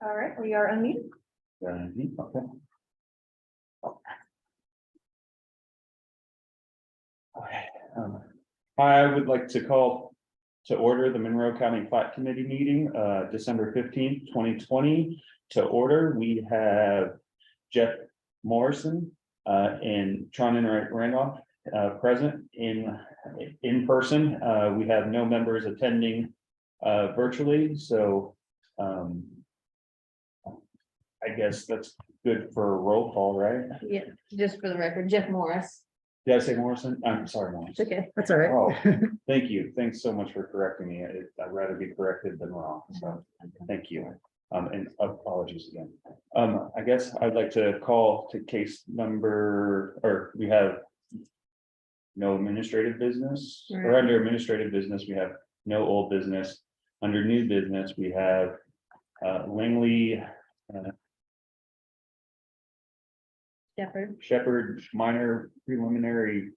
All right, we are unmuted. Okay. I would like to call to order the Monroe County Plat Committee meeting, December 15th, 2020. To order, we have Jeff Morrison and Tronan Randolph present in person. We have no members attending virtually, so I guess that's good for a roll call, right? Yeah, just for the record, Jeff Morris. Did I say Morrison? I'm sorry, Morrison. It's okay. That's all right. Oh, thank you. Thanks so much for correcting me. I'd rather be corrected than wrong. So thank you. And apologies again. I guess I'd like to call to case number, or we have no administrative business, or Right. under administrative business, we have no old business. Under new business, we have Langley Shepherd minor preliminary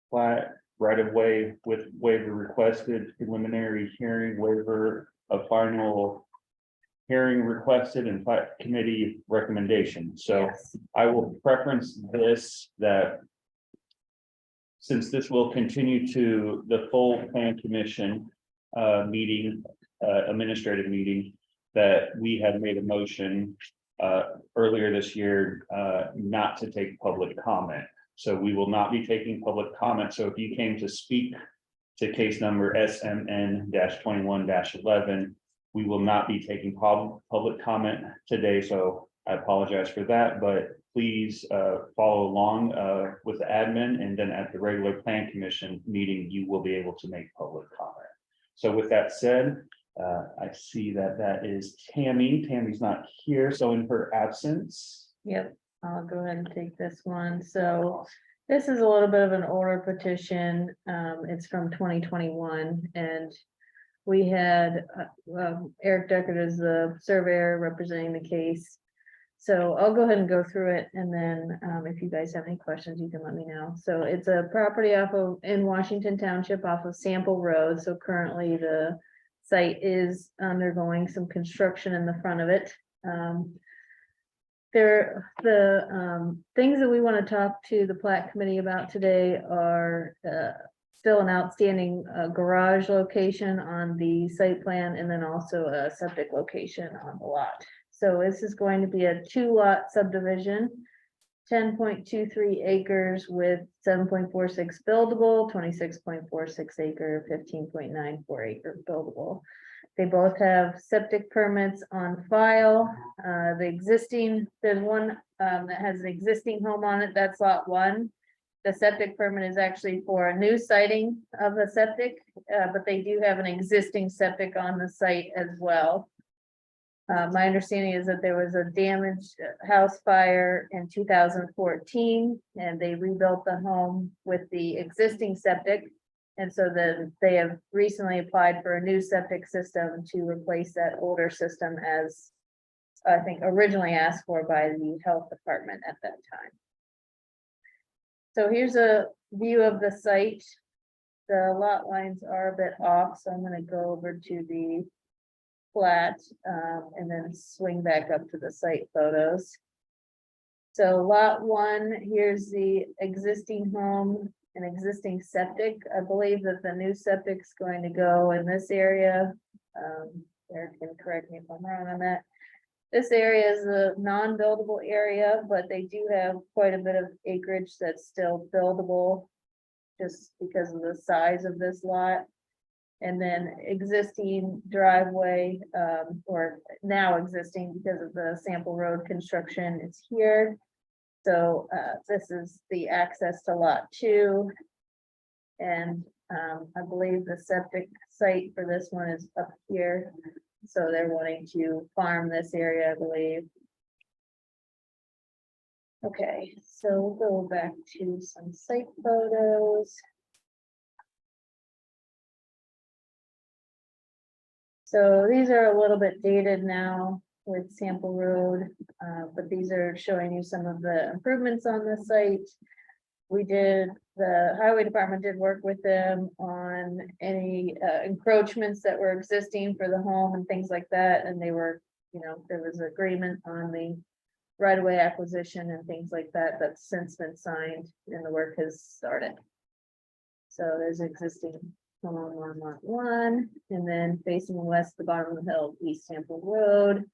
plat right of way with waiver requested, preliminary hearing waiver of final hearing requested, and plat committee recommendation. So Yes. I will preference this, that since this will continue to the full plan commission meeting, administrative meeting, that we have made a motion earlier this year not to take public comment. So we will not be taking public comment. So if you came to speak to case number SMN-21-11, we will not be taking public comment today. So I apologize for that, but please follow along with the admin, and then at the regular plan commission meeting, you will be able to make public comment. So with that said, I see that is Tammy. Tammy's not here, so in her absence. Yep, I'll go ahead and take this one. So this is a little bit of an older petition. It's from 2021, and we had Eric Deckard as the surveyor representing the case. So I'll go ahead and go through it, and then if you guys have any questions, you can let me know. So it's a property in Washington Township off of Sample Road. So currently the site is undergoing some construction in the front of it. The things that we want to talk to the plat committee about today are still an outstanding garage location on the site plan, and then also a septic location on the lot. So this is going to be a 2-lot subdivision, 10.23 acres with 7.46 buildable, 26.46 acre, 15.94 acre buildable. They both have septic permits on file. There's one that has an existing home on it. That's lot 1. The septic permit is actually for a new siting of the septic, but they do have an existing septic on the site as well. My understanding is that there was a damaged house fire in 2014, and they rebuilt the home with the existing septic. And so then they have recently applied for a new septic system to replace that older system, as I think originally asked for by the health department at that time. So here's a view of the site. The lot lines are a bit off, so I'm going to go over to the plat and then swing back up to the site photos. So lot 1, here's the existing home and existing septic. I believe that the new septic's going to go in this area. Eric can correct me if I'm wrong on that. This area is a non-buildable area, but they do have quite a bit of acreage that's still buildable just because of the size of this lot. And then existing driveway, or now existing because of the Sample Road construction, is here. So this is the access to lot 2. And I believe the septic site for this one is up here. So they're wanting to farm this area, I believe. Okay, so we'll go back to some site photos. So these are a little bit dated now with Sample Road, but these are showing you some of the improvements on the site. The highway department did work with them on any encroachments that were existing for the home and things like that, and they were there was agreement on the right-of-way acquisition and things like that, that's since been signed and the work has started. So there's existing home on lot 1, and then facing west, the bottom of the hill, East Sample Road.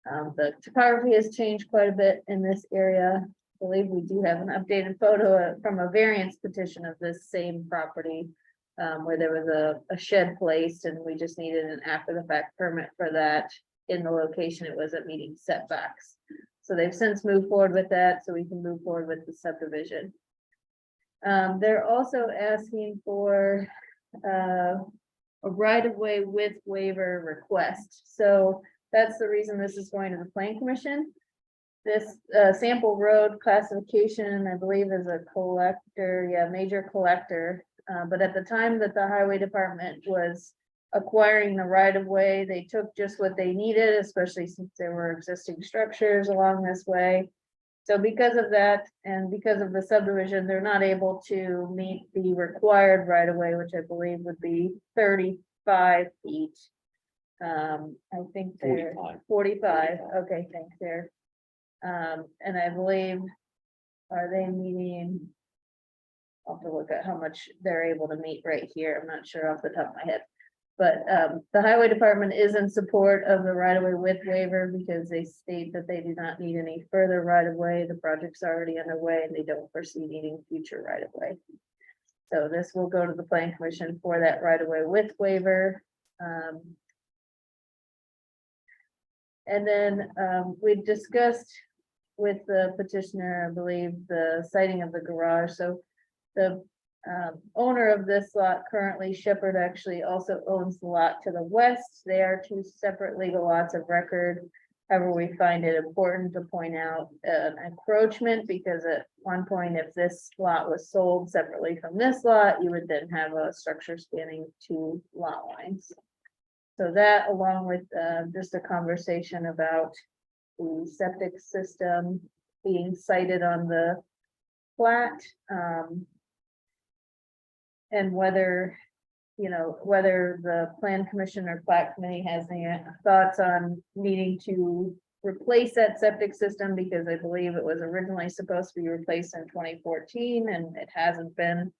The topography has changed quite a bit in this area. I believe we do have an updated photo from a variance petition of this same property. Where there was a shed placed and we just needed an after the fact permit for that in the location it was at meeting setbacks. So they've since moved forward with that, so we can move forward with the subdivision. They're also asking for a right-of-way width waiver request. So that's the reason this is going to the Plan Commission. This sample road classification, I believe, is a collector, major collector. But at the time that the highway department was acquiring the right of way, they took just what they needed, especially since there were existing structures along this way. So because of that, and because of the subdivision, they're not able to meet the required right of way, which I believe would be 35 feet. I think they're 45. Okay, thanks there. And I believe, are they meeting? I'll have to look at how much they're able to meet right here. I'm not sure off the top of my head. But the highway department is in support of the right-of-way width waiver because they state that they do not need any further right-of-way. The project's already underway and they don't foresee needing future right-of-way. So this will go to the Plan Commission for that right-of-way width waiver. And then we discussed with the petitioner, I believe, the siting of the garage. So the owner of this lot currently, Shepherd, actually also owns the lot to the west. They are two separate legal lots of record. However, we find it important to point out an encroachment because at one point, if this lot was sold separately from this lot, you would then have a structure spanning 2 lot lines. So that, along with just a conversation about the septic system being cited on the plat, and whether, whether the Plan Commission or Plat Committee has any thoughts on needing to replace that septic system, because I believe it was originally supposed to be replaced in 2014 and it hasn't been.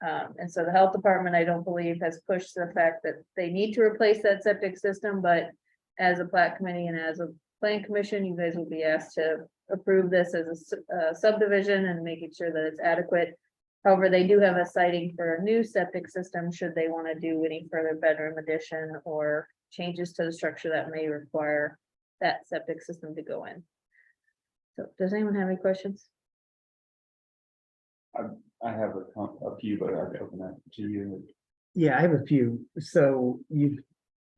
And so the health department, I don't believe, has pushed the fact that they need to replace that septic system, but as a Plat Committee and as a Plan Commission, you guys will be asked to approve this as a subdivision and making sure that it's adequate. However, they do have a siting for a new septic system should they want to do any further bedroom addition or changes to the structure that may require that septic system to go in. So does anyone have any questions? I have a few, but I'll open that to you. Yeah, I have a few. So you've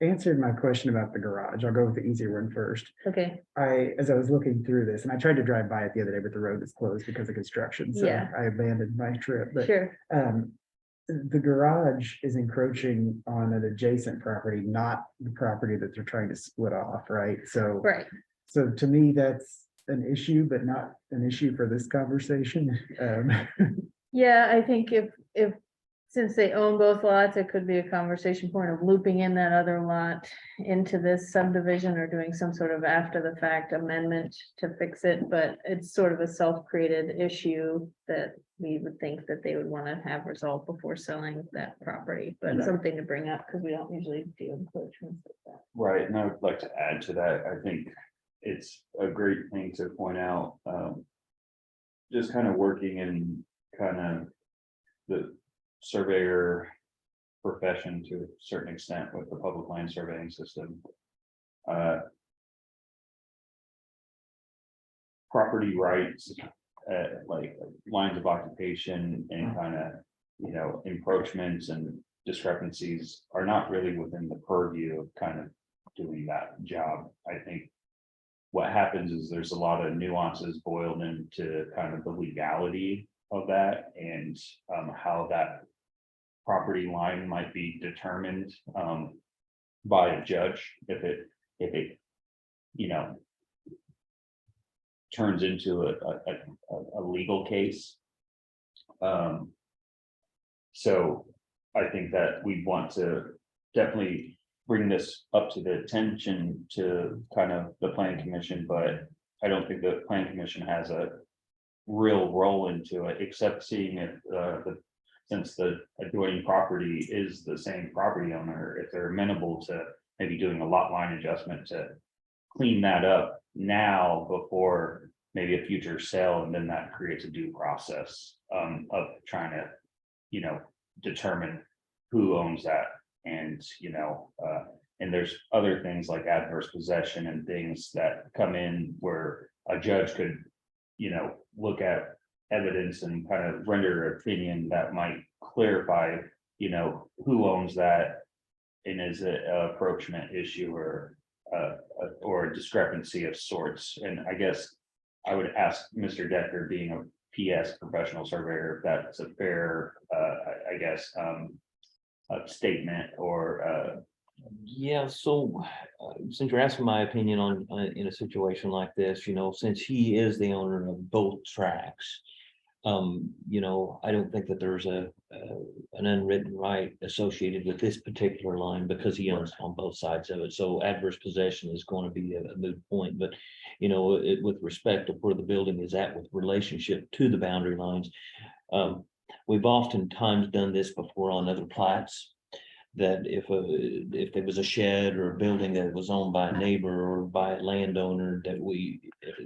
answered my question about the garage. I'll go with the easier one first. Okay, As I was looking through this, and I tried to drive by it the other day, but the road is closed because of construction. So Yeah. I abandoned my trip. But sure. the garage is encroaching on an adjacent property, not the property that they're trying to split off, right? So, Right. so to me, that's an issue, but not an issue for this conversation. Yeah, I think if since they own both lots, it could be a conversation point of looping in that other lot into this subdivision or doing some sort of after the fact amendment to fix it, but it's sort of a self-created issue that we would think that they would want to have resolved before selling that property, but Yeah. something to bring up because we don't usually deal with encroachments like that. Right, and I would like to add to that. I think it's a great thing to point out. Just kind of working in kind of the surveyor profession to a certain extent with the public land surveying system. Property rights, like lines of occupation and kind of, encroachments and discrepancies are not really within the purview of kind of doing that job. I think what happens is there's a lot of nuances boiled into kind of the legality of that and how that property line might be determined by a judge if it turns into a legal case. So I think that we want to definitely bring this up to the attention to kind of the planning commission, but I don't think the planning commission has a real role into it, except seeing if, since the adjoining property is the same property owner, if they're amenable to maybe doing a lot line adjustment to clean that up now before maybe a future sale, and then that creates a due process of trying to, determine who owns that. And, and there's other things like adverse possession and things that come in where a judge could, look at evidence and kind of render an opinion that might clarify, who owns that. And is it an approachment issue or a discrepancy of sorts? And I guess I would ask Mr. Decker, being a PS professional surveyor, if that's a fair, a statement or Yeah, so since you're asking my opinion on in a situation like this, since he is the owner of both tracks, I don't think that there's an unwritten right associated with this particular line because he owns on both sides of it. So adverse possession is going to be a moot point, but with respect to where the building is at with relationship to the boundary lines, we've oftentimes done this before on other plats. That if there was a shed or a building that was owned by a neighbor or by a landowner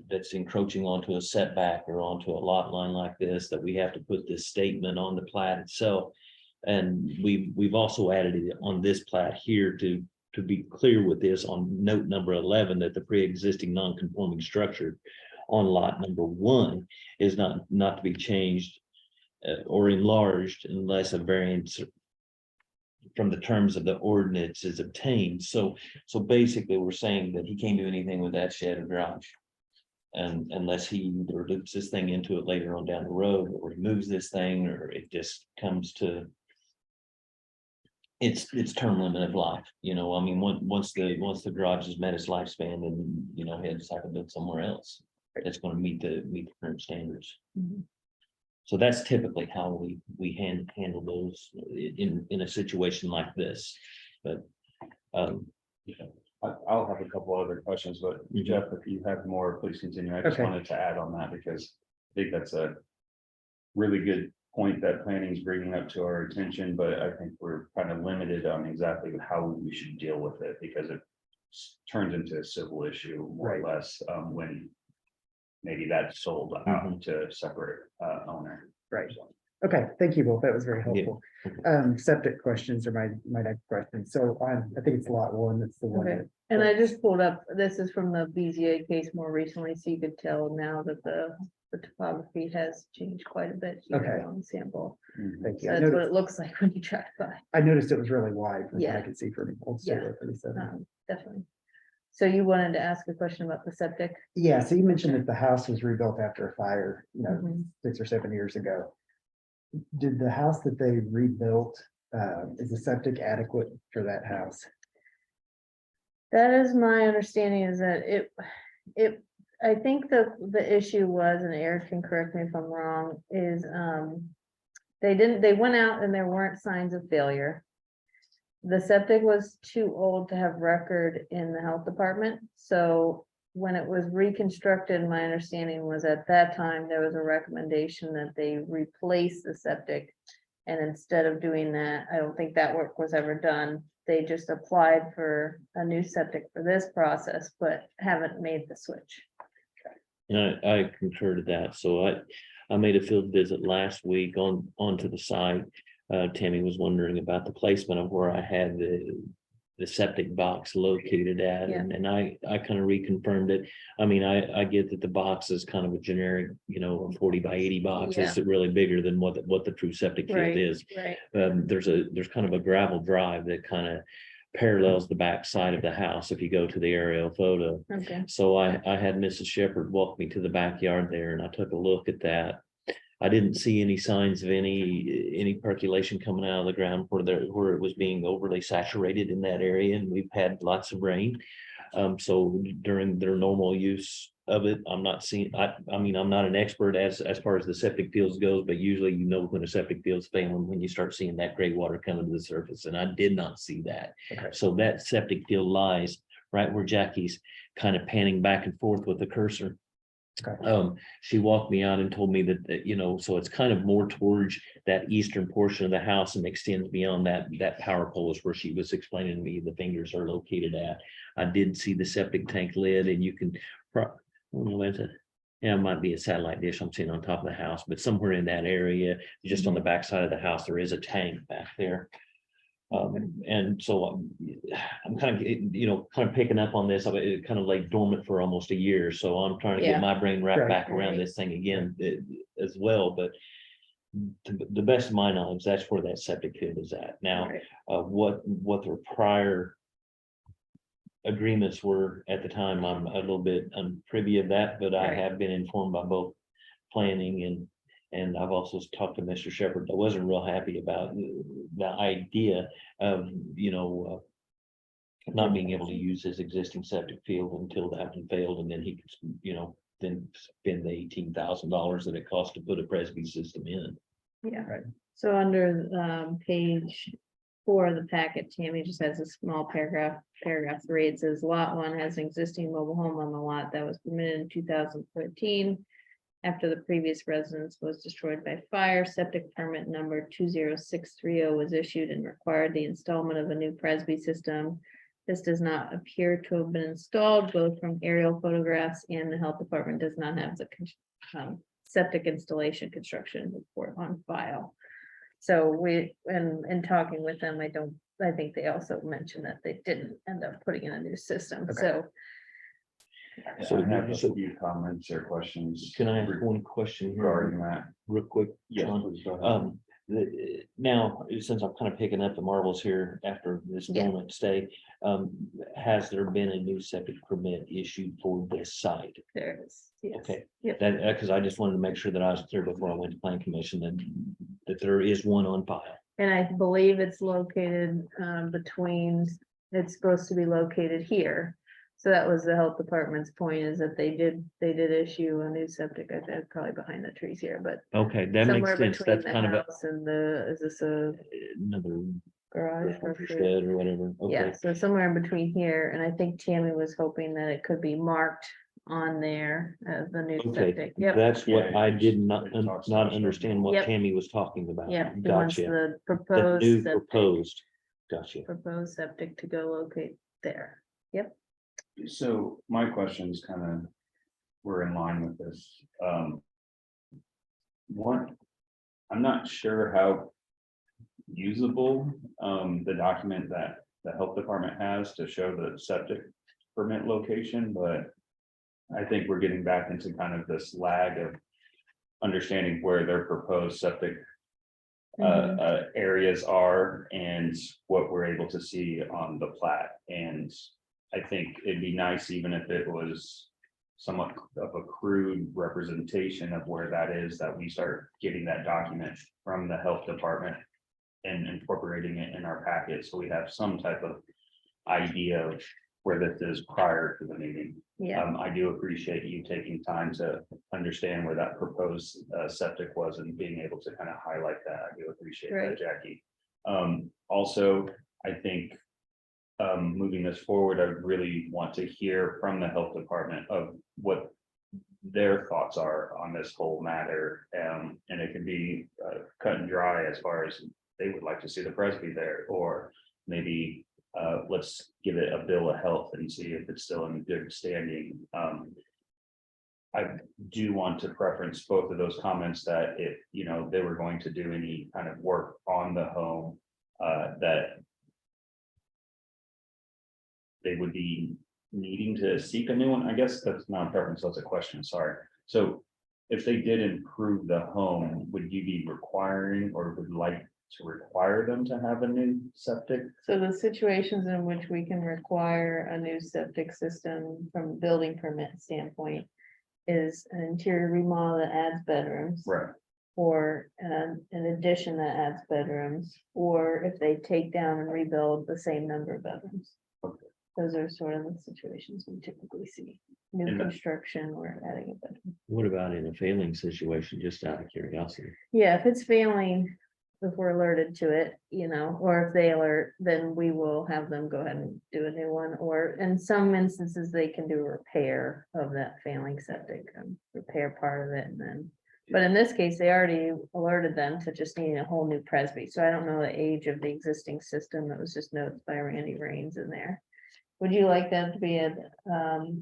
that's encroaching onto a setback or onto a lot line like this, that we have to put this statement on the plat itself. And we've also added it on this plat here to be clear with this on note number 11, that the pre-existing non-conforming structure on lot number 1 is not to be changed or enlarged unless a variance from the terms of the ordinance is obtained. So basically we're saying that he can't do anything with that shed or garage. And unless he either loops this thing into it later on down the road, or he moves this thing, or it just comes to its term limit of life. Once the garage has met its lifespan, then he has to build somewhere else that's going to meet the current standards. Mhm. So that's typically how we handle those in a situation like this. But I'll have a couple other questions, but Jeff, if you have more, please continue. I just Okay. wanted to add on that because I think that's a really good point that planning is bringing up to our attention, but I think we're kind of limited on exactly how we should deal with it because it turns into a civil issue more or less when maybe that's sold out to a separate owner. Right. Okay, thank you both. That was very helpful. Septic questions are my next question. So I think it's lot 1. That's the one. Okay. And I just pulled up, this is from the BZA case more recently, so you could tell now that the topography has changed quite a bit here Okay. on the sample. Thank So you. that's what it looks like when you drive by. I noticed it was really wide from what I Yeah. could see from Old Yeah. State Road 37. Definitely. So you wanted to ask a question about the septic? Yeah, so you mentioned that the house was rebuilt after a fire, Mhm. 6 or 7 years ago. Did the house that they rebuilt, is the septic adequate for that house? That is my understanding, is that I think the issue was, and Eric can correct me if I'm wrong, is they went out and there weren't signs of failure. The septic was too old to have record in the health department, so when it was reconstructed, my understanding was at that time, there was a recommendation that they replace the septic. And instead of doing that, I don't think that work was ever done. They just applied for a new septic for this process, but haven't made the switch. And I concur to that. So I made a field visit last week onto the site. Tammy was wondering about the placement of where I had the septic box located at, Yeah. and I kind of reconfirmed it. I mean, I get that the box is kind of a generic, a 40 by 80 box. It's really bigger than what the true septic field Right. is. Right. There's kind of a gravel drive that kind of parallels the back side of the house if you go to the aerial photo. Okay. So I had Mrs. Shepherd walk me to the backyard there, and I took a look at that. I didn't see any signs of any percolation coming out of the ground where it was being overly saturated in that area, and we've had lots of rain. So during their normal use of it, I'm not seeing, I mean, I'm not an expert as far as the septic fields goes, but usually you know when a septic field's failing, when you start seeing that gray water coming to the surface, and I did not see that. Okay. So that septic field lies right where Jackie's kind of panning back and forth with the cursor. Okay. She walked me out and told me that, you know, so it's kind of more towards that eastern portion of the house and extends beyond that power pole is where she was explaining to me the fingers are located at. I did see the septic tank lid, and you can, what is it? Yeah, it might be a satellite dish I'm seeing on top of the house, but somewhere in that area, just on the back side of the house, there is a tank back there. And so I'm kind of, you know, kind of picking up on this. It kind of lay dormant for almost a year, so I'm trying to Yeah. get my brain wrapped Right. back around this thing again as well. But to the best of my knowledge, that's where that septic field is at now. Right. What their prior agreements were at the time, I'm a little bit unprivy of that, but I Right. have been informed by both planning and I've also talked to Mr. Shepherd. I wasn't real happy about the idea of, you know, not being able to use his existing septic field until that one failed, and then he could, you know, then spend the $18,000 that it cost to put a Presby system in. Yeah. Right. So under page 4 of the packet, Tammy just has a small paragraph, paragraph 3. It says lot 1 has an existing mobile home on the lot that was permitted in 2013. After the previous residence was destroyed by fire, septic permit number 20630 was issued and required the installment of a new Presby system. This does not appear to have been installed, both from aerial photographs, and the health department does not have the septic installation construction report on file. So in talking with them, I think they also mentioned that they didn't end up putting in a new system, Okay. so. So I have a so- few comments or questions. Can I ask one question here Regarding that. real quick? Yes, John? please go ahead. Now, since I'm kind of picking up the marbles here after this Yeah. dormant stay, has there been a new septic permit issued for this site? There is, yes. Okay. Yep. That, because I just wanted to make sure that I was clear before I went to plan commission that there is one on file. And I believe it's located it's supposed to be located here. So that was the health department's point, is that they did issue a new septic, I think probably behind the trees here, but. Okay, that makes somewhere sense. between That's the kind of house and is this a another garage? shed or whatever. Yeah, Okay. so somewhere in between here, and I think Tammy was hoping that it could be marked on there as the new Okay, septic. Yep, that's what Yeah, I it did talks not about understand what Yep. Tammy was talking about. yep, he wants Gotcha. the The proposed new septic, proposed. septic to go locate there. So my questions kind of were in line with this. One, I'm not sure how usable the document that the health department has to show the septic permit location, but I think we're getting back into kind of this lag of understanding where their proposed septic areas are and what we're able to see on the plat. And I think it'd be nice, even if it was somewhat of a crude representation of where that is, that we start getting that document from the health department and incorporating it in our packet, so we have some type of idea of where this is prior to the meeting. Yeah, I do appreciate you taking time to understand where that proposed septic was and being able to kind of highlight that. I do appreciate Right. that, Jackie. Also, I think moving this forward, I really want to hear from the health department of what their thoughts are on this whole matter. And it can be cut and dry as far as they would like to see the Presby there, or maybe let's give it a bill of health and see if it's still in good standing. I do want to preference both of those comments, that if, you know, they were going to do any kind of work on the home, that they would be needing to seek a new one. I guess that's not a preference, that's a question, sorry. So if they did improve the home, would you be requiring or would like to require them to have a new septic? so the situations in which we can require a new septic system from a building permit standpoint is an interior remodel that adds bedrooms. Right. Or an addition that adds bedrooms, or if they take down and rebuild the same number of bedrooms. those are sort of the situations we typically see. New And the- construction or adding a bedroom. What about in a failing situation, just out of curiosity? Yeah, if it's failing, if we're alerted to it, or if they alert, then we will have them go ahead and do a new one, or in some instances, they can do a repair of that failing septic, repair part of it and then. But in this case, they already alerted them to just needing a whole new presby, so I don't know the age of the existing system, that was just notes by Randy Rains in there. Would you like that to be a,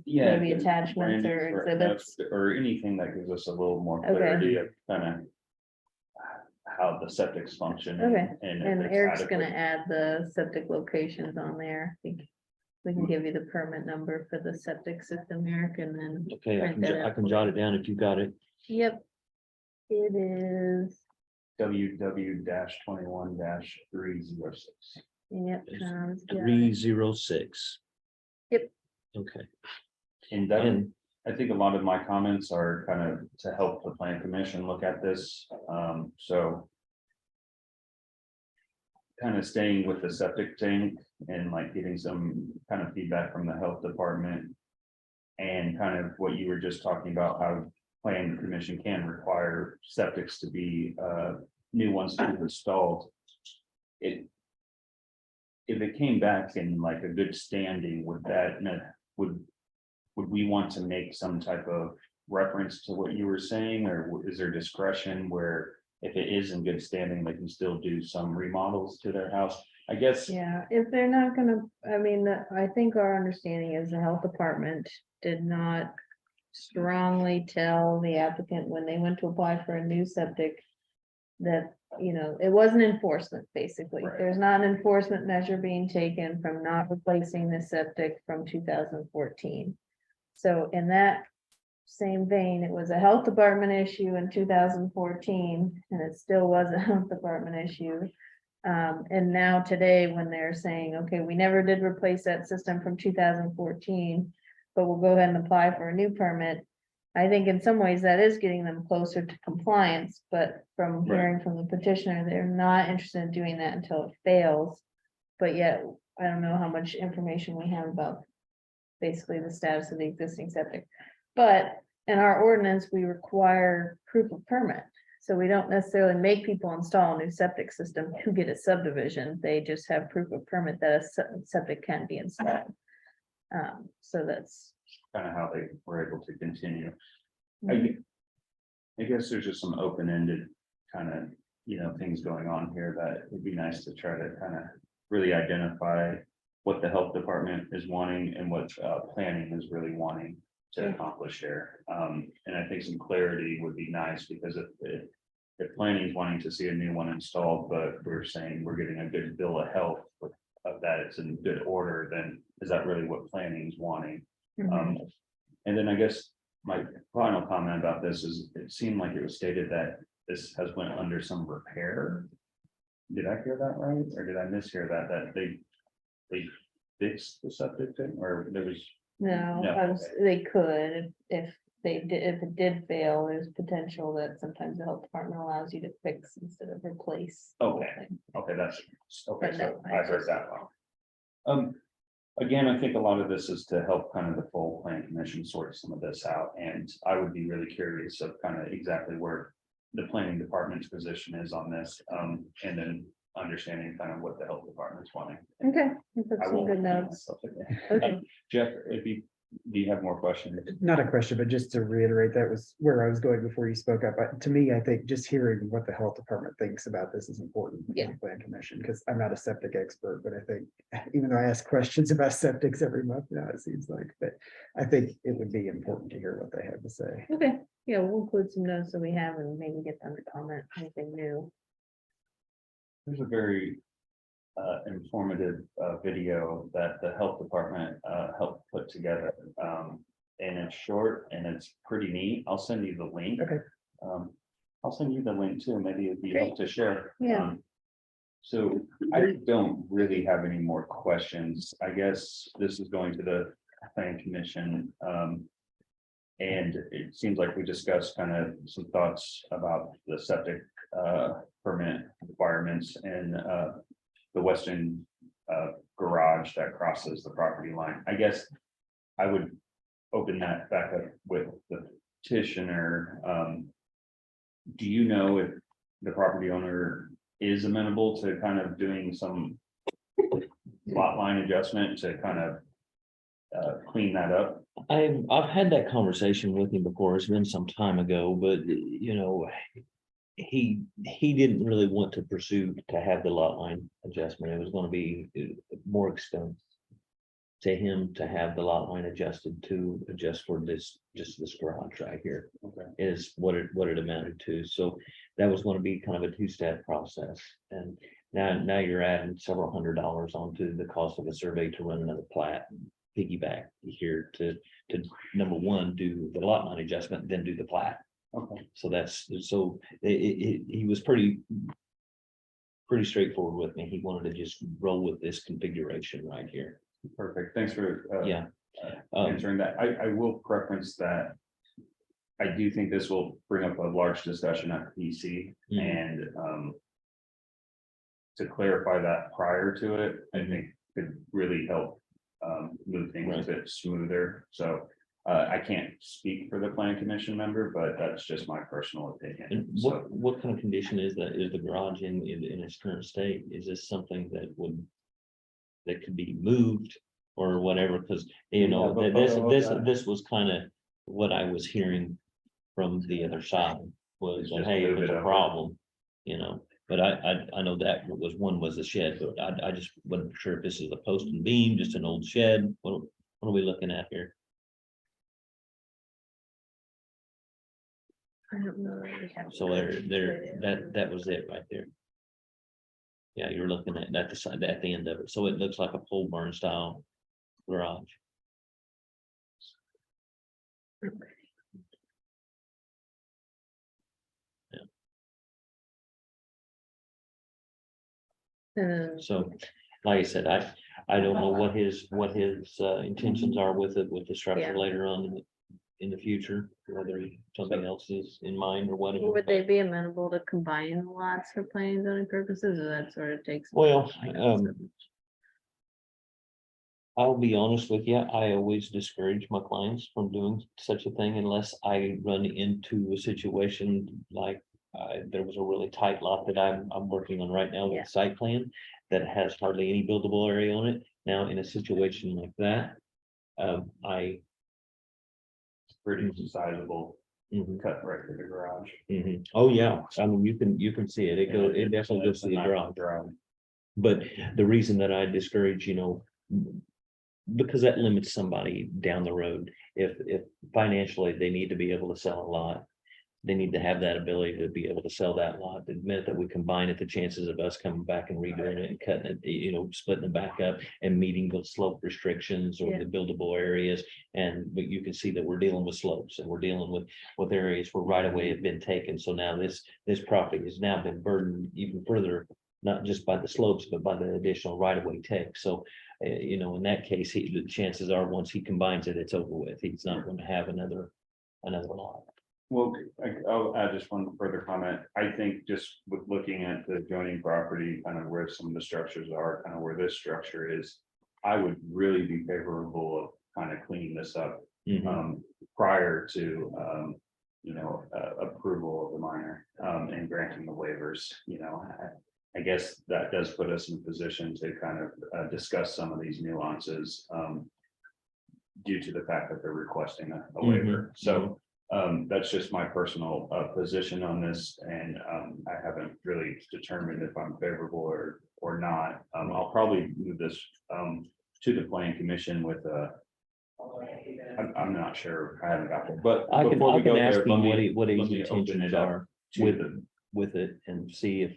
Yeah. maybe attachments or Randy, exhibits? Or anything that gives us a little more Okay. clarity of kind of. How the septic's function. Okay, And if And it's Eric's gonna adequate. add the septic locations on there. I think we can give you the permit number for the septic system, Eric, and then, Okay, Print that I out. can jot it down if you got it. yep. It is, WW-21-306. yep, It's Tom's got it. 306. Yep. Okay, And that, and I think a lot of my comments are kind of to help the plan commission look at this, so. Kind of staying with the septic tank and like getting some kind of feedback from the health department. And kind of what you were just talking about, how plan commission can require septics to be, new ones to be installed. If it came back in like a good standing, would that, would we want to make some type of reference to what you were saying, or is there discretion where if it is in good standing, they can still do some remodels to their house? I guess. Yeah, if they're not gonna, I think our understanding is the health department did not strongly tell the applicant when they went to apply for a new septic that, it wasn't enforcement, basically. Right. There's not an enforcement measure being taken from not replacing the septic from 2014. So in that same vein, it was a health department issue in 2014, and it still was a health department issue. And now today, when they're saying, okay, we never did replace that system from 2014, but we'll go ahead and apply for a new permit. I think in some ways that is getting them closer to compliance, but from Right. hearing from the petitioner, they're not interested in doing that until it fails. But yet, I don't know how much information we have about basically the status of the existing septic. But in our ordinance, we require proof of permit. So we don't necessarily make people install a new septic system to get a subdivision. They just have proof of permit that a septic can be installed. So that's. Kind of how they were able to continue. I guess there's just some open-ended kind of, things going on here that would be nice to try to kind of really identify what the health department is wanting and what planning is really wanting to accomplish here. And I think some clarity would be nice, because if planning is wanting to see a new one installed, but we're saying we're getting a good bill of health of that it's in good order, then is that really what planning is wanting? And then I guess my final comment about this is, it seemed like it was stated that this has went under some repair. Did I hear that right? Or did I mishear that they fixed the septic tank, or there was? No, No, they could, if it did fail, there's potential that sometimes the health department allows you to fix instead of replace. the whole Okay. thing. Okay, that's, okay, But so no, I heard that wrong. Again, I think a lot of this is to help kind of the full plan commission sort some of this out, and I would be really curious of kind of exactly where the planning department's position is on this, and then understanding kind of what the health department's wanting. Okay, we put I some won't good repeat notes. myself again. Okay, Jeff, do you have more questions? Not a question, but just to reiterate, that was where I was going before you spoke up. But to me, I think just hearing what the health department thinks about this is important. For Yeah. the plan commission, because I'm not a septic expert, but I think even though I ask questions about septics every month now, it seems like, but I think it would be important to hear what they have to say. okay, yeah, we'll include some notes that we have and maybe get them to comment anything new. There's a very informative video that the health department helped put together. And it's short and it's pretty neat. I'll send you the link. Okay. I'll send you the link too. Maybe it'd be Great. helpful to share. Yeah. So I don't really have any more questions. I guess this is going to the planning commission. And it seems like we discussed kind of some thoughts about the septic permit requirements and the western garage that crosses the property line. I guess I would open that back up with the petitioner. Do you know if the property owner is amenable to kind of doing some lot line adjustment to kind of clean that up? I've had that conversation with him before. It's been some time ago, but you know, he didn't really want to pursue to have the lot line adjustment. It was going to be more expensive to him to have the lot line adjusted to adjust for this, just this garage right here Okay. is what it amounted to. So that was going to be kind of a two-step process. And now you're adding several $100s onto the cost of a survey to run another plat, piggyback here to number one, do the lot line adjustment, then do the plat. Okay. So he was pretty straightforward with me. He wanted to just roll with this configuration right here. Perfect. Thanks for Yeah. answering that. I will preference that. I do think this will bring up a large discussion at PC Mhm. and to clarify that prior to it, I think could really help move things a bit smoother. So I can't speak for the plan commission member, but that's just my personal opinion. And So what kind of condition is the garage in its current state? Is this something that could be moved or whatever? Because you know, Yeah, but- this was kind of what I was hearing from the other side was that, Just hey, if move it's it a over. problem, you know. But I know that was a shed, but I just wasn't sure if this is a post and beam, just an old shed. What are we looking at here? I don't know that we have So that was it right there. Yeah, you're looking at the side, at the end of it. So it looks like a pole barn style garage. So, like I said, I don't know what his intentions are with the structure Yeah. later on in the future, whether something else is in mind or whatever. Would they be amenable to combine lots for planning and zoning purposes, or that sort of takes? Well, I'll be honest with you, I always discourage my clients from doing such a thing unless I run into a situation like there was a really tight lot that I'm working on right now with Yeah. a site plan that has hardly any buildable area on it. Now, in a situation like that, pretty sizable Mhm, cut right to the garage. mhm. Oh, yeah, I mean, you can see it. It definitely goes to the garage. But the reason that I discourage, you know, because that limits somebody down the road. If financially they need to be able to sell a lot, they need to have that ability to be able to sell that lot. The minute that we combine it, the chances of us coming back and redoing it and cutting it, you know, splitting it back up and meeting the slope restrictions or Yeah. the buildable areas. But you can see that we're dealing with slopes and we're dealing with areas where right away have been taken. So now this property has now been burdened even further, not just by the slopes, but by the additional right of way take. So, you know, in that case, the chances are once he combines it, it's over with. He's not going to have another lot. Well, I'll add just one further comment. I think just with looking at the adjoining property, kind of where some of the structures are, kind of where this structure is. I would really be favorable of kind of cleaning this up Mhm. prior to approval of the minor and granting the waivers, you know. I guess that does put us in a position to kind of discuss some of these nuances due to the fact that they're requesting a waiver. So that's just my personal position on this, and I haven't really determined if I'm favorable or not. I'll probably move this to the planning commission with I'm not sure. I haven't got there, but I before we can go ask there, him what let his me open intentions it up are to with it and see if,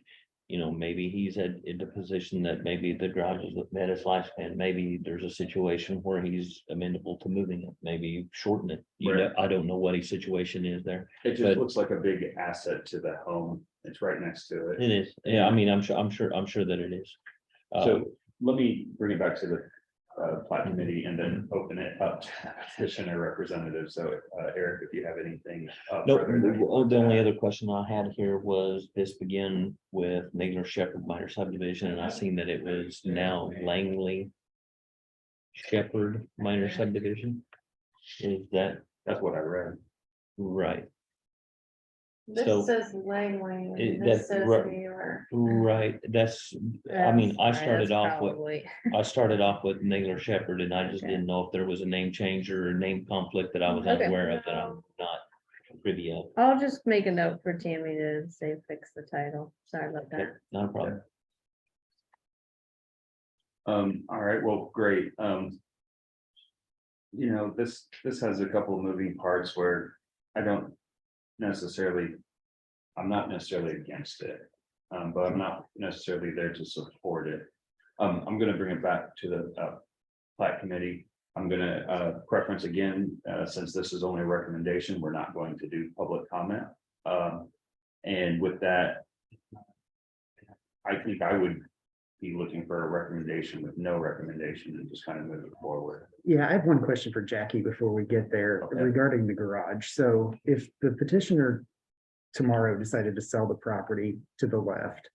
you know, maybe he's in the position that maybe the garage is at his lifespan. Maybe there's a situation where he's amenable to moving it, maybe shorten it. You know, I don't know what his situation is there. It just but- looks like a big asset to the home. It's right next to it. It is. Yeah, I mean, I'm sure that it is. So let me bring it back to the Plat committee and then open it up to petitioner representatives. So, Eric, if you have anything. No, further that you want the to only add. other question I had here was this began with Nagler Shepherd minor subdivision, and I seen that it was now Langley Shepherd minor subdivision. Is that That's what I read. right? This So, says Langley, it- and this that's says right. New York. Right, I mean, I That's- started that's off with, probably- I started off with Nagler Shepherd, and I just Okay. didn't know if there was a name change or a name conflict that I was Okay. unaware of, that I'm not privy of. I'll just make a note for Tammy to say fix the title. Sorry about that. Not a problem. All right, well, great. You know, this has a couple of moving parts where I don't necessarily, I'm not necessarily against it. But I'm not necessarily there to support it. I'm gonna bring it back to the Plat committee. I'm gonna preference again, since this is only a recommendation, we're not going to do public comment. And with that, I think I would be looking for a recommendation with no recommendation and just kind of move it forward. Yeah, I have one question for Jackie before we get there Okay. regarding the garage. So if the petitioner tomorrow decided to sell the property to the left,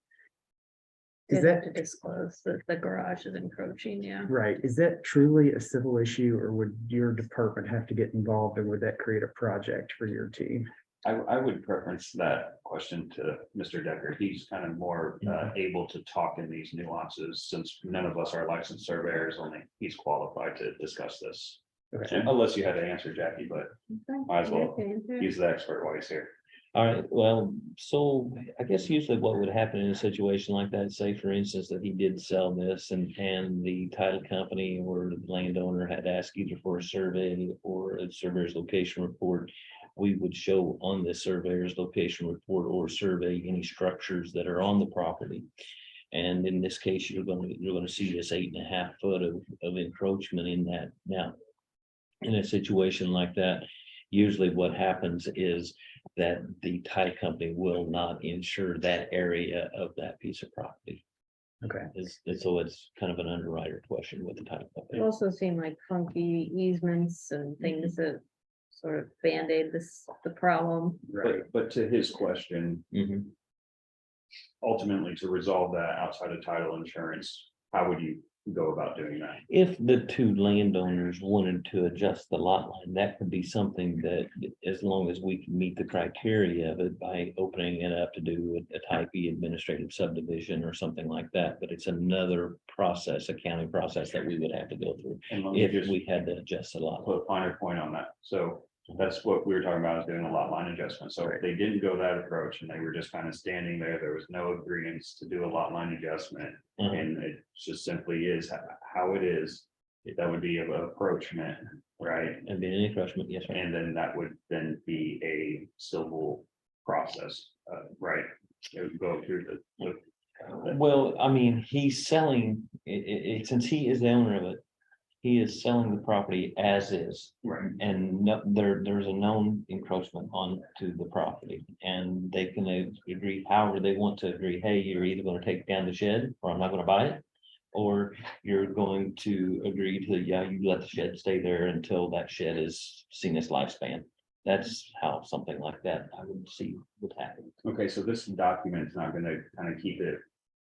is They'd have that to disclose that the garage is encroaching, yeah. right? Is that truly a civil issue, or would your department have to get involved, and would that create a project for your team? I would preference that question to Mr. Decker. He's kind of more able to talk in these nuances, since none of us are licensed surveyors, only he's qualified to discuss this. Okay. Unless you had to answer, Jackie, but might as well. Okay. He's the expert while he's here. All right, well, so I guess usually what would happen in a situation like that, say for instance, that he did sell this and the title company or the landowner had asked either for a survey or a surveyor's location report. We would show on the surveyor's location report or survey any structures that are on the property. And in this case, you're gonna see this 8.5 foot of encroachment in that. Now, in a situation like that, usually what happens is that the title company will not insure that area of that piece of property. Okay. So it's kind of an underwriter question with the title It company. also seemed like funky easements and things that sort of band-aid the problem. Right. But to his question, Mhm. ultimately to resolve that outside of title insurance, how would you go about doing that? If the two landowners wanted to adjust the lot line, that could be something that, as long as we can meet the criteria of it by opening it up to do a type E administrative subdivision or something like that, but it's another process, accounting process that we would have to go through And let me if just we had to adjust the lot. line. put a finer point on that. So that's what we were talking about, is doing a lot line adjustment. So if they didn't go that approach and they were just kind of standing there was no agreements to do a lot line adjustment. Mhm. And it just simply is how it is. That would be an approachment, right? And being an encroachment, yes, sir. And then that would then be a civil process, right? It would go through the. Well, I mean, he's selling, since he is the owner of it, he is selling the property as is. Right. And there's a known encroachment on to the property, and they can agree however they want to agree. Hey, you're either gonna take down the shed, or I'm not gonna buy it. Or you're going to agree to, yeah, you let the shed stay there until that shed is seen its lifespan. That's how something like that I would see would happen. Okay, so this document's not gonna kind of keep it.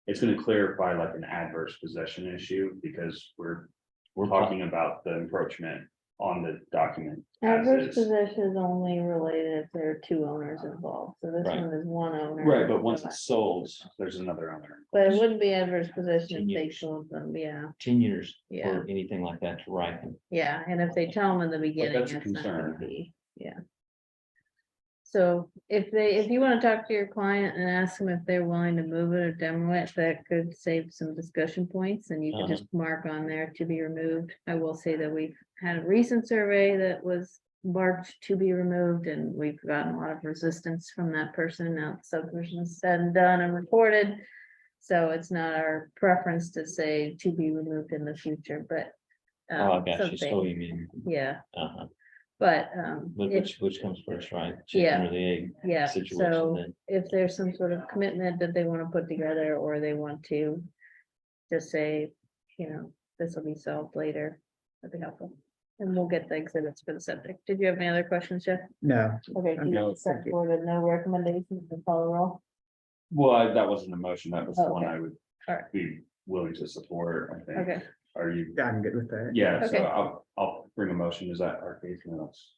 It's gonna clarify like an adverse possession issue, because we're talking about the encroachment on the document. as Adverse is. possession is only related if there are two owners involved, so this Right. one is one owner. Right, but once it's sold, there's another owner. But it wouldn't be adverse possession if they 10 years. sold them, yeah, 10 years Yeah. or anything like that to ripen. yeah, and if they tell them in the beginning, that's a it's not gonna concern. be, yeah. So if you wanna talk to your client and ask them if they're willing to move it or demo it, that could save some discussion points, and you can just mark on there to be removed. I will say that we've had a recent survey that was marked to be removed, and we've gotten a lot of resistance from that person. Now the subdivision is said and done and reported. So it's not our preference to say to be removed in the future, but. Oh, I got you. So something, you mean, yeah, uh-huh. but, But if, which comes first, right? Yeah. Chicken or the egg yeah, situation so then. if there's some sort of commitment that they want to put together, or they want to just say, this will be solved later. That'd be helpful. And we'll get the exhibits for the septic. Did you have any other questions, Jeff? No, Okay, do No, you set forward a no recommendations and follow roll? Well, that wasn't a motion, that was the one Okay. I would All right, be willing to support, I think. okay. Are you? I'm good with that. Yeah, so Okay. I'll bring a motion, is that our case minutes?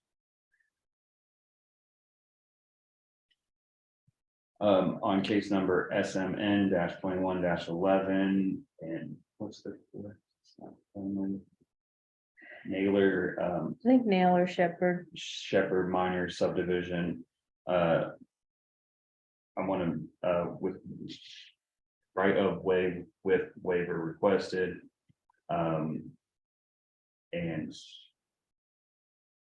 On case number SMN 21 11, and what's the? Naylor, I think Naylor Shepherd. Shepherd Minor subdivision, I want to, with right of way with waiver requested. And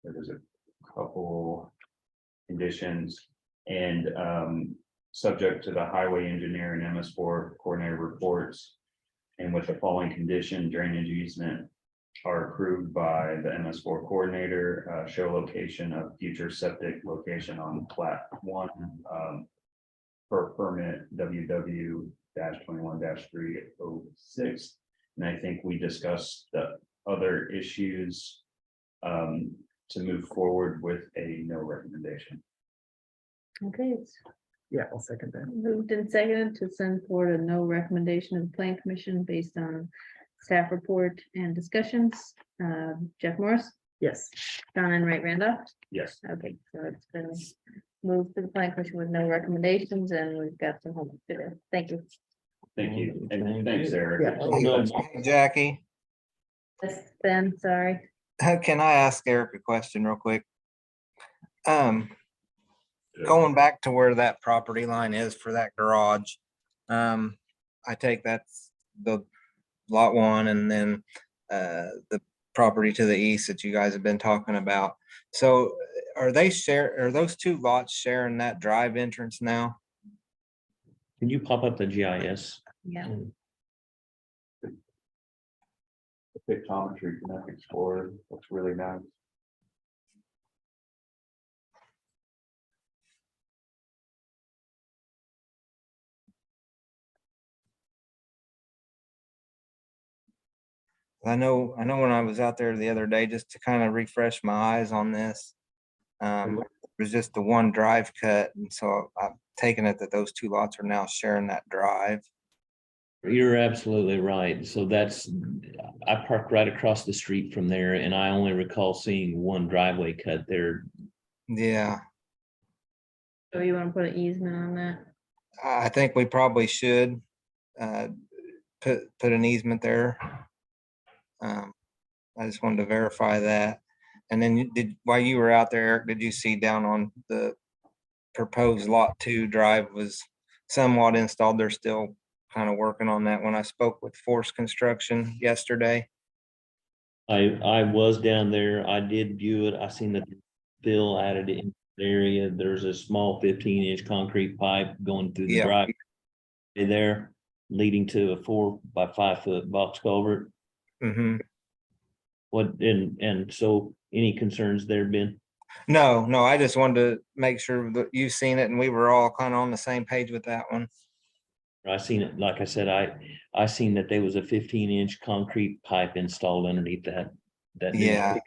there was a couple conditions and, subject to the highway engineer and MS4 coordinator reports. And with the following condition, drainage easement are approved by the MS4 coordinator, show location of future septic location on Plat 1, per permit WW 21-306. And I think we discussed the other issues to move forward with a no recommendation. Okay, it's Yeah, I'll second that. moved and seconded to send forward a no recommendation of the plan commission based on staff report and discussions. Jeff Morris, Yes, John Enright Randolph. Yes, Okay, so it's been moved to the plan commission with no recommendations and we've got some homework to do. Thank you. thank you. And Thank thanks, you. Eric. Yeah. No, Jackie, Yes, Ben, sorry. can I ask Eric a question real quick? Going back to where that property line is for that garage, I take that's the lot 1 and then the property to the east that you guys have been talking about. So are those 2 lots sharing that drive entrance now? can you pop up the GIS? Yeah, The pictometry Connect Explorer looks really nice. I know when I was out there the other day, just to kind of refresh my eyes on this. It was just the one drive cut, and so I've taken it that those 2 lots are now sharing that drive. You're absolutely right. So that's, I parked right across the street from there and I only recall seeing one driveway cut there. Yeah, so you want to put an easement on that? I think we probably should put an easement there. I just wanted to verify that. And then while you were out there, Eric, did you see down on the proposed lot 2 drive was somewhat installed? They're still kind of working on that. When I spoke with Force Construction yesterday. I was down there. I did view it. I seen that Bill added it in the area. There's a small 15-inch concrete pipe going through the Yeah. drive there, leading to a 4 by 5 foot box culvert. Mhm. What, and so any concerns there, Ben? No, I just wanted to make sure that you've seen it and we were all kind of on the same page with that one. I seen it, like I said, I seen that there was a 15-inch concrete pipe installed underneath that. Yeah.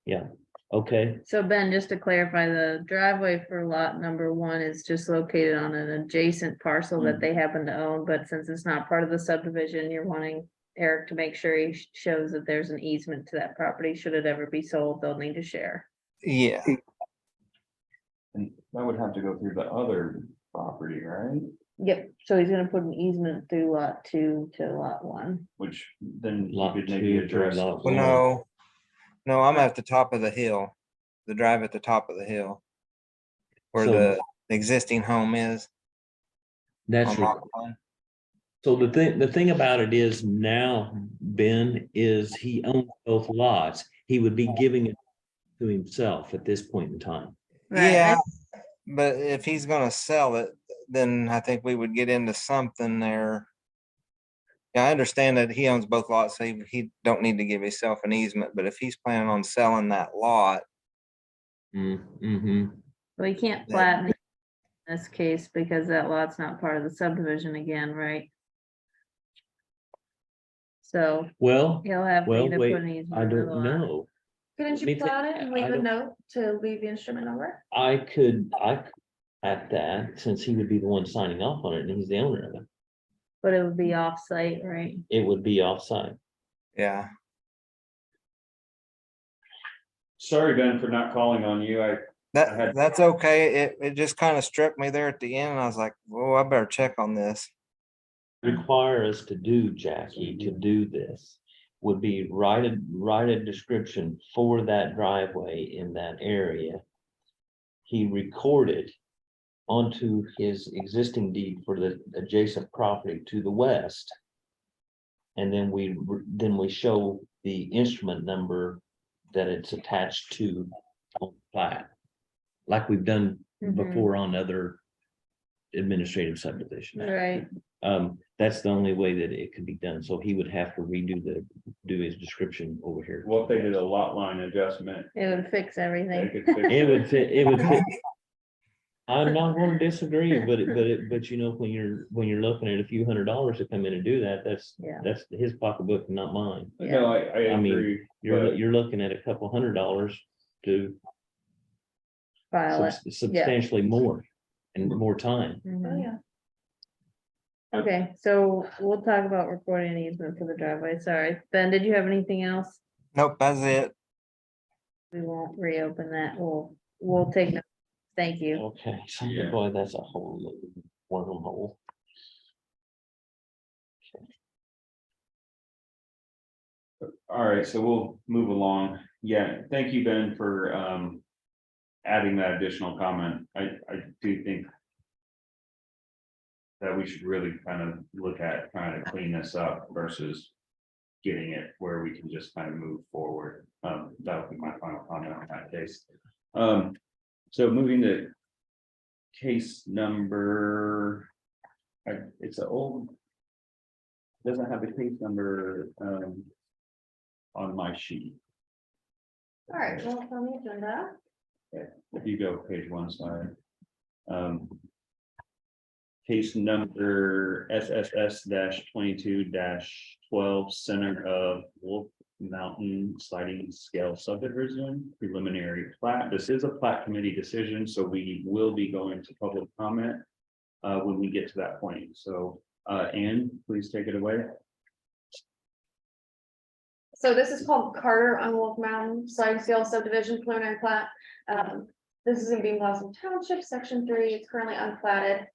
Yeah, okay, So Ben, just to clarify, the driveway for lot number 1 is just located on an adjacent parcel that they happen to own, but since it's not part of the subdivision, you're wanting Eric to make sure he shows that there's an easement to that property. Should it ever be sold, they'll need to share. Yeah. And that would have to go through the other property, right? Yep, so he's gonna put an easement through lot 2 to lot 1. Which then you Lot could maybe 2 to address. lot Well, no, I'm at the top of the hill, the drive at the top of the hill. Where So- the existing home is. that's on right. lot 1. So the thing about it is now, Ben, is he owns both lots. He would be giving it to himself at this point in time. Right, Yeah, but if he's gonna sell it, then I think we would get into something there. Yeah, I understand that he owns both lots, so he don't need to give himself an easement, but if he's planning on selling that lot, Mm-hmm. Well, you can't flatten it in this case because that lot's not part of the subdivision again, right? So Well, he'll have. well, to wait, put an easement I in the don't lot. know. Couldn't Let me you think. plot it and leave I a don't- note to leave the instrument number? I at that, since he would be the one signing off on it and he's the owner of it, But it would be off-site, right? it would be offside. Yeah, Sorry, Ben, for not calling on you. I had- that's okay. It just kind of struck me there at the end. And I was like, oh, I better check on this. Require us to do, Jackie, to do this would be write a description for that driveway in that area. He recorded onto his existing deed for the adjacent property to the west. And then we show the instrument number that it's attached to on the plat, like we've done Mhm. before on other administrative subdivisions. Right, That's the only way that it could be done. So he would have to do his description over here. What if they did a lot line adjustment? it would fix They everything. could fix It would fit. I'm not going to disagree, but you know, when you're looking at a few $100s to come in and do that, Yeah. that's his pocketbook, not mine. No, I I mean, agree. You're looking at a couple $100 to File it. substantially more and more time. Mhm. Oh, yeah. Okay, so we'll talk about recording an easement for the driveway. Sorry. Ben, did you have anything else? Nope, that's it. We won't reopen that. We'll take note. Thank you. Okay, so Yeah. boy, that's a whole wormhole. All right, so we'll move along. Yeah, thank you, Ben, for adding that additional comment. I do think that we should really kind of look at trying to clean this up versus getting it where we can just kind of move forward. That would be my final comment on that case. So moving to case number, it's an old, doesn't have the case number on my sheet. All right, well, it's on the agenda. If you go page one, sorry. Case number SSS 22-12, center of Wolf Mountain sliding scale subdivision preliminary plat. This is a plat committee decision, so we will be going to public comment when we get to that point. So Anne, please take it away. So this is called Carter on Wolf Mountain, sliding scale subdivision preliminary plat. This is in Bean Blossom Township, section 3. It's currently unplatted.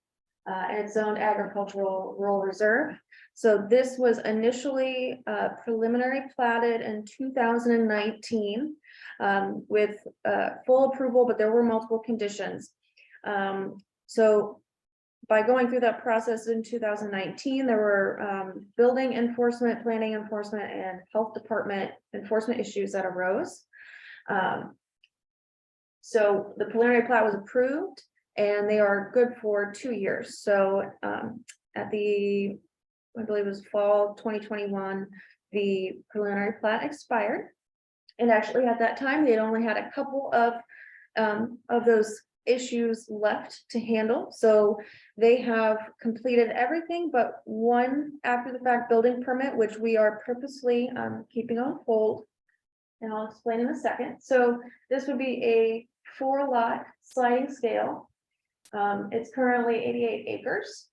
And it's zoned agricultural rural reserve. So this was initially preliminary platted in 2019 with full approval, but there were multiple conditions. So by going through that process in 2019, there were building enforcement, planning enforcement, and health department enforcement issues that arose. So the preliminary plat was approved and they are good for 2 years. So at the, I believe it was fall 2021, the preliminary plat expired. And actually at that time, they had only had a couple of those issues left to handle. So they have completed everything but one after the fact building permit, which we are purposely keeping on hold. And I'll explain in a second. So this would be a 4-lot sliding scale. It's currently 88 acres.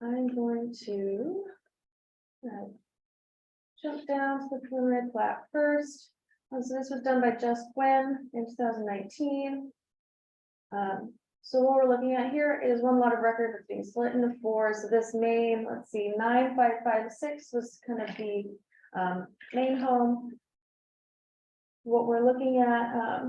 I'm going to jump down to the preliminary plat first. So this was done by Just Gwen in 2019. So what we're looking at here is one lot of record that's being split into 4. So this main, let's see, 9556 was kind of the main home. What we're looking at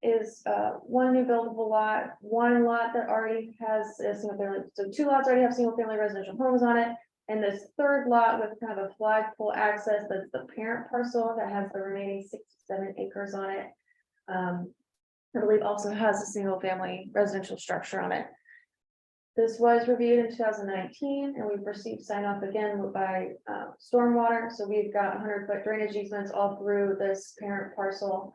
is one new buildable lot, one lot that already has a single family, so 2 lots already have single family residential homes on it. And this 3rd lot with kind of a flagpole access, that's the parent parcel that has the remaining 67 acres on it. I believe also has a single family residential structure on it. This was reviewed in 2019 and we've received sign off again by stormwater. So we've got 100-foot drainage easements all through this parent parcel.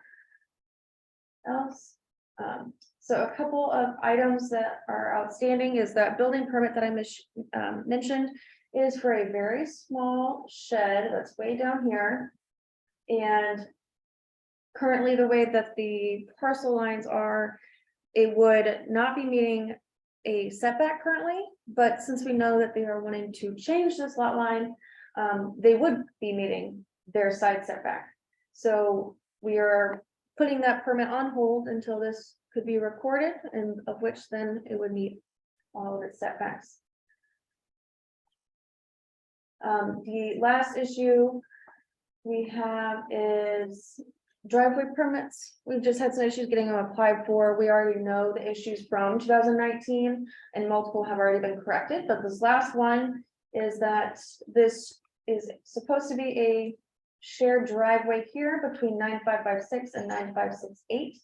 So a couple of items that are outstanding is that building permit that I mentioned is for a very small shed that's way down here. And currently, the way that the parcel lines are, it would not be meeting a setback currently, but since we know that they are wanting to change this lot line, they would be meeting their side setback. So we are putting that permit on hold until this could be recorded, and of which then it would meet all of its setbacks. The last issue we have is driveway permits. We've just had some issues getting them applied for. We already know the issues from 2019 and multiple have already been corrected, but this last one is that this is supposed to be a shared driveway here between 9556 and 9568.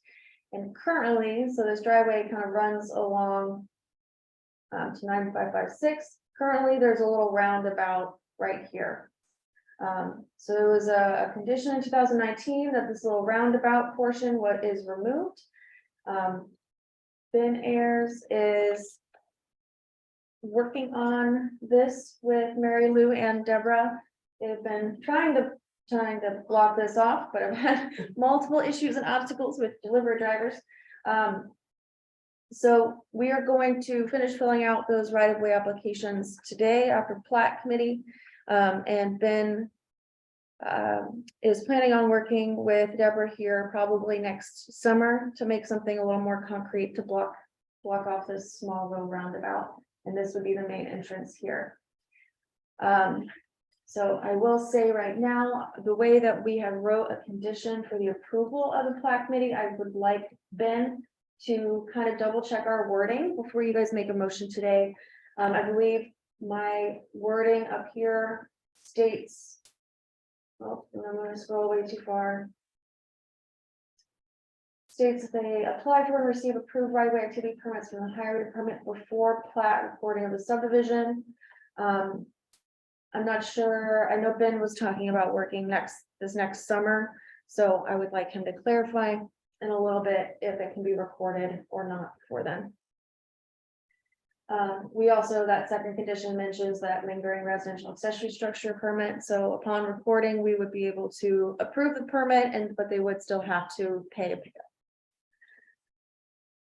And currently, so this driveway kind of runs along to 9556. Currently, there's a little roundabout right here. So there was a condition in 2019 that this little roundabout portion is removed. Ben Ayers is working on this with Mary Lou and Deborah. They've been trying to block this off, but I've had multiple issues and obstacles with delivery drivers. So we are going to finish filling out those right-of-way applications today after Plat committee. And Ben is planning on working with Deborah here probably next summer to make something a little more concrete to block off this small little roundabout. And this would be the main entrance here. So I will say right now, the way that we have wrote a condition for the approval of the Plat committee, I would like Ben to kind of double check our wording before you guys make a motion today. I believe my wording up here states, oh, I'm going to scroll way too far. States that they apply for and receive approved right-of-way activity permits from the highway department before plat recording of the subdivision. I'm not sure. I know Ben was talking about working this next summer, so I would like him to clarify in a little bit if it can be recorded or not before then. We also, that second condition mentions that lingering residential accessory structure permit. So upon recording, we would be able to approve the permit, but they would still have to pay a pickup.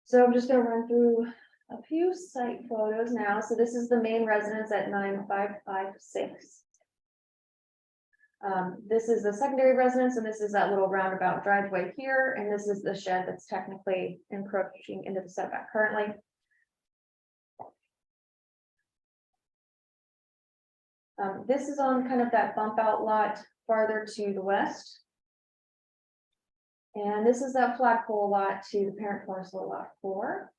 So I'm just going to run through a few site photos now. So this is the main residence at 9556. This is the secondary residence, and this is that little roundabout driveway here. And this is the shed that's technically encroaching into the setback currently. This is on kind of that bump out lot farther to the west. And this is that flagpole lot to the parent parcel lot 4.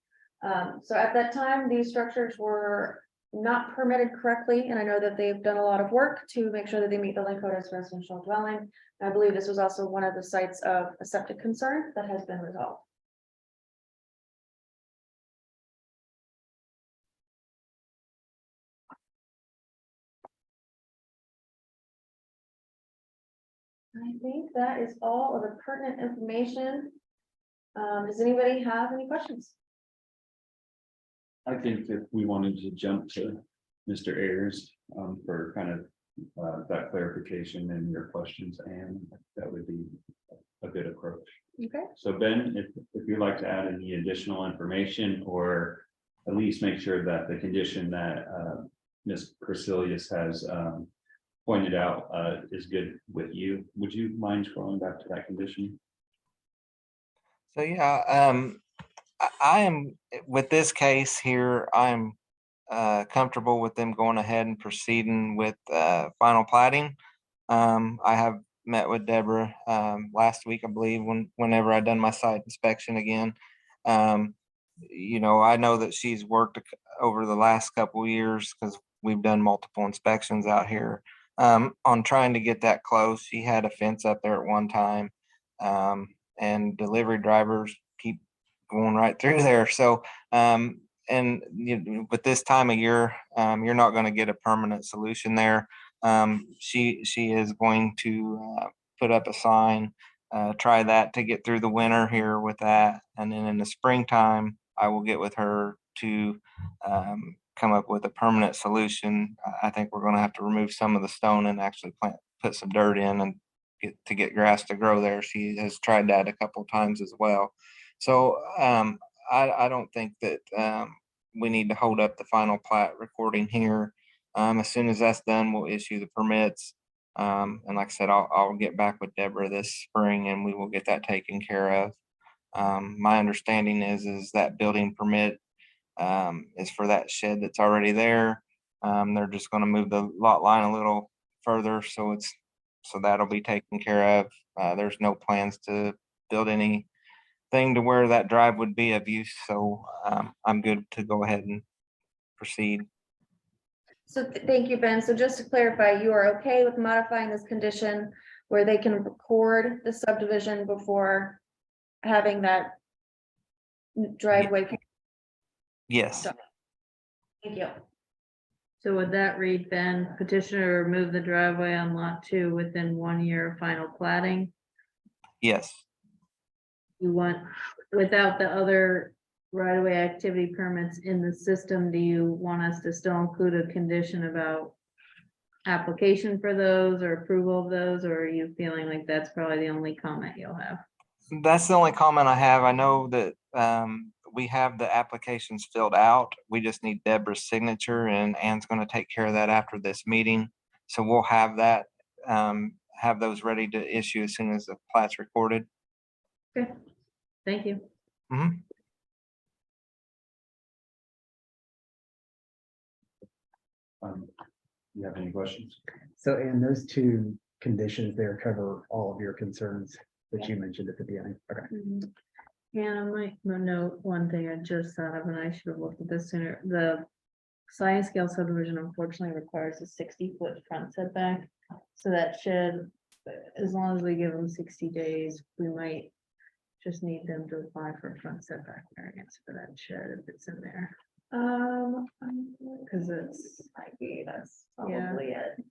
So at that time, these structures were not permitted correctly, and I know that they've done a lot of work to make sure that they meet the link code as residential dwelling. I believe this was also one of the sites of a septic concern that has been resolved. I think that is all of the pertinent information. Does anybody have any questions? I think that we wanted to jump to Mr. Ayers for kind of that clarification and your questions, and that would be a good approach. Okay. So Ben, if you'd like to add any additional information, or at least make sure that the condition that Ms. Priscillius has pointed out is good with you, would you mind scrolling back to that condition? So yeah, I am with this case here. I'm comfortable with them going ahead and proceeding with final plating. I have met with Deborah last week, I believe, whenever I done my site inspection again. You know, I know that she's worked over the last couple of years because we've done multiple inspections out here on trying to get that close. She had a fence up there at one time, and delivery drivers keep going right through there. So, and with this time of year, you're not going to get a permanent solution there. She is going to put up a sign, try that to get through the winter here with that. And then in the springtime, I will get with her to come up with a permanent solution. I think we're gonna have to remove some of the stone and actually put some dirt in and get grass to grow there. She has tried that a couple times as well. So I don't think that we need to hold up the final plat recording here. As soon as that's done, we'll issue the permits. And like I said, I'll get back with Deborah this spring and we will get that taken care of. My understanding is that building permit is for that shed that's already there. They're just gonna move the lot line a little further, so that'll be taken care of. There's no plans to build anything to where that drive would be of use, so I'm good to go ahead and proceed. So thank you, Ben. So just to clarify, you are okay with modifying this condition where they can record the subdivision before having that driveway? Yes, Thank you. So would that read, Ben, petitioner remove the driveway on lot 2 within 1 year of final plating? yes, You want, without the other right-of-way activity permits in the system, do you want us to still include a condition about application for those or approval of those, or are you feeling like that's probably the only comment you'll have? that's the only comment I have. I know that we have the applications filled out. We just need Deborah's signature, and Ann's gonna take care of that after this meeting. So we'll have that, have those ready to issue as soon as the plat's recorded. Okay, thank you. Mhm. You have any questions? So, and those two conditions there cover all of your concerns that you mentioned at the beginning. Okay. Yeah, I might note one thing I just thought of, and I should have looked at this sooner. The sliding scale subdivision unfortunately requires a 60-foot front setback. So that should, as long as we give them 60 days, we might just need them to apply for a front setback variance for that shed if it's in there. Because it's, That's Yeah. probably it.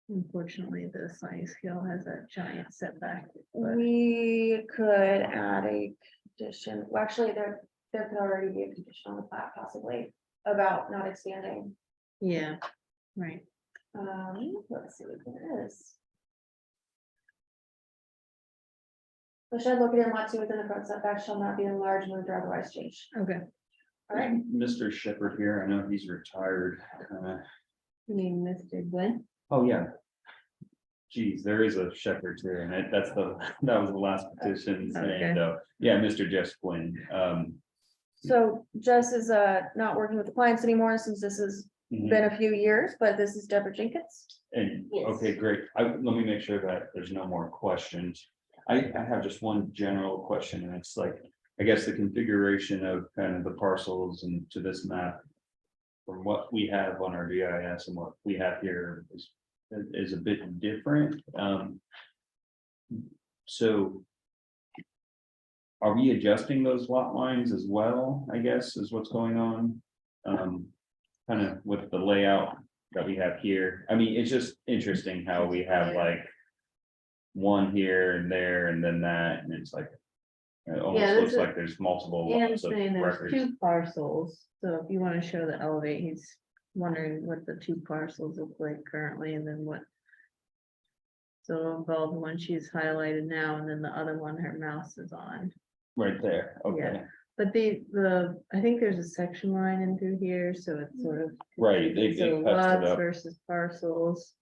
unfortunately, the sliding scale has that giant setback. But We could add a condition, well, actually, there could already be a condition on the plat possibly about not expanding. yeah, right. Let's see what it is. The shed located in lot 2 within the front setback shall not be enlarged, moved, or otherwise changed. Okay, All right, Mr. Shepherd here, I know he's retired. you mean Mr. Glenn? Oh, yeah. Geez, there is a Shepherd here, and that was the last petition, and, yeah, Mr. Jeff Quinn. so Jess is not working with the clients anymore since this has been a few years, but this is Deborah Jenkins. And, Yes. okay, great. Let me make sure that there's no more questions. I have just one general question, and it's like, I guess the configuration of kind of the parcels and to this map. From what we have on our GIS and what we have here is a bit different. So. Are we adjusting those lot lines as well, I guess, is what's going on? Kind of with the layout that we have here. I mean, it's just interesting how we have like. One here and there and then that, and it's like. It almost Yeah, this looks is- like there's multiple And lots of saying there's records. 2 parcels, so if you want to show the elevate, he's wondering what the 2 parcels look like currently and then what. So involved the one she's highlighted now, and then the other one her mouse is on. Right there, okay, But I think there's a section line in through here, so it's sort of. right, they So cuts it lots up, versus parcels.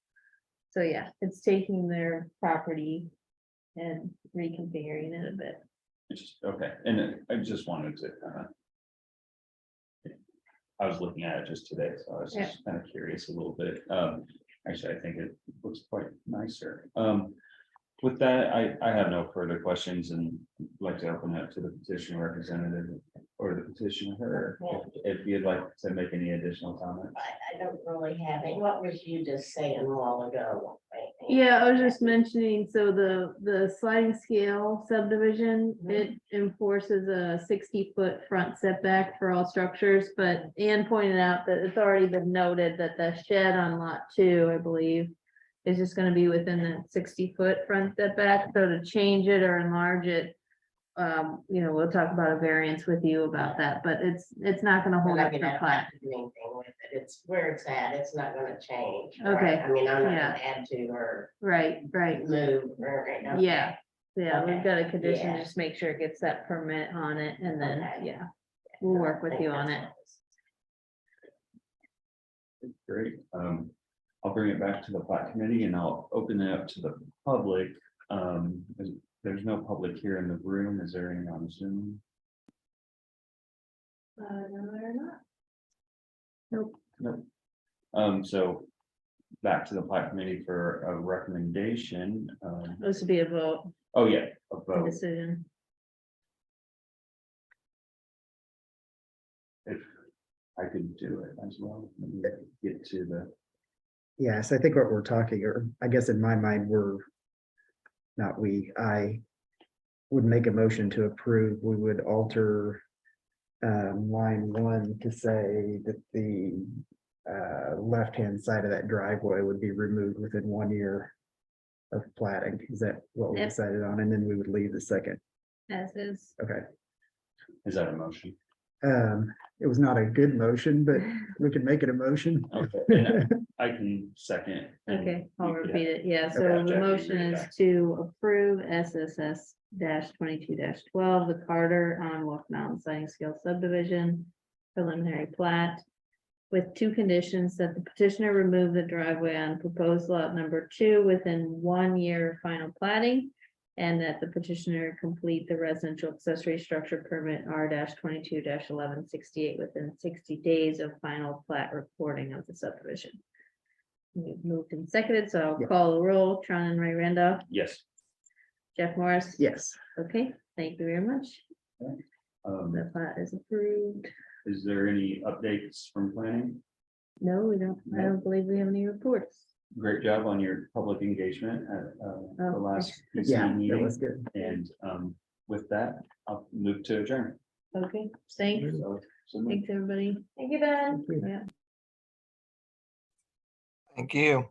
So yeah, it's taking their property and reconfiguring it a bit. it's just, okay, and I just wanted to I was looking at it just today, so I was just kind of curious a little bit, actually, I think it looks quite nicer. With that, I have no further questions and like to open it to the petition representative or the petitioner. If you'd like to make any additional comments. I don't really have it. What was you just saying a while ago? Yeah, I was just mentioning, so the sliding scale subdivision, it enforces a 60-foot front setback for all structures, but Ann pointed out that it's already been noted that the shed on lot 2, I believe, is just gonna be within the 60-foot front setback, so to change it or enlarge it, we'll talk about a variance with you about that, but it's not gonna We're hold not up the gonna plat. have to do anything with it. It's where it's at. It's not gonna change. Okay, right? I mean, I'm not yeah. gonna add to or Right, move or. okay. yeah, yeah, we've Okay, got a condition, yeah. just make sure it gets that permit on it, and then, Okay. yeah, we'll work with I think you on that's it. all. Great. I'll bring it back to the plat committee and I'll open it up to the public. There's no public here in the room. Is there any on Zoom? No, they're not. No. So back to the plat committee for a recommendation. This would be a vote, Oh, yeah, a a vote. decision. If I could do it as well. Maybe get to the, Yes, I think what we're talking, or I guess in my mind, I would make a motion to approve, we would alter line 1 to say that the left-hand side of that driveway would be removed within 1 year of platting. Is that what we Yep. decided on? And then we would leave the second. As is. Okay. is that a motion? It was not a good motion, but we can make it a motion. Okay, and I can second. and Okay, I'll you could repeat have- it. Yeah, so Okay, the Jackie, motion read it is back. to approve SSS 22-12, the Carter on Wolf Mountain Sliding Scale subdivision preliminary plat, with two conditions: that the petitioner remove the driveway on proposed lot number 2 within 1 year of final platting, and that the petitioner complete the residential accessory structure permit R-22-1168 within 60 days of final plat recording of the subdivision. We've moved and seconded, so I'll Yeah. call the roll. Tron and Ray Randolph, Yes. Jeff Morris. Yes. Okay, thank you very much. Um, The plat is approved. is there any updates from planning? No, we don't, I don't believe we have any reports. Great job on your public engagement at the Oh, last thanks. PC Yeah, that meeting. was good. And with that, I'll move to adjourn. Okay, thanks. So moved. Thanks, everybody. Thank you, Ben. Yeah. Thank you.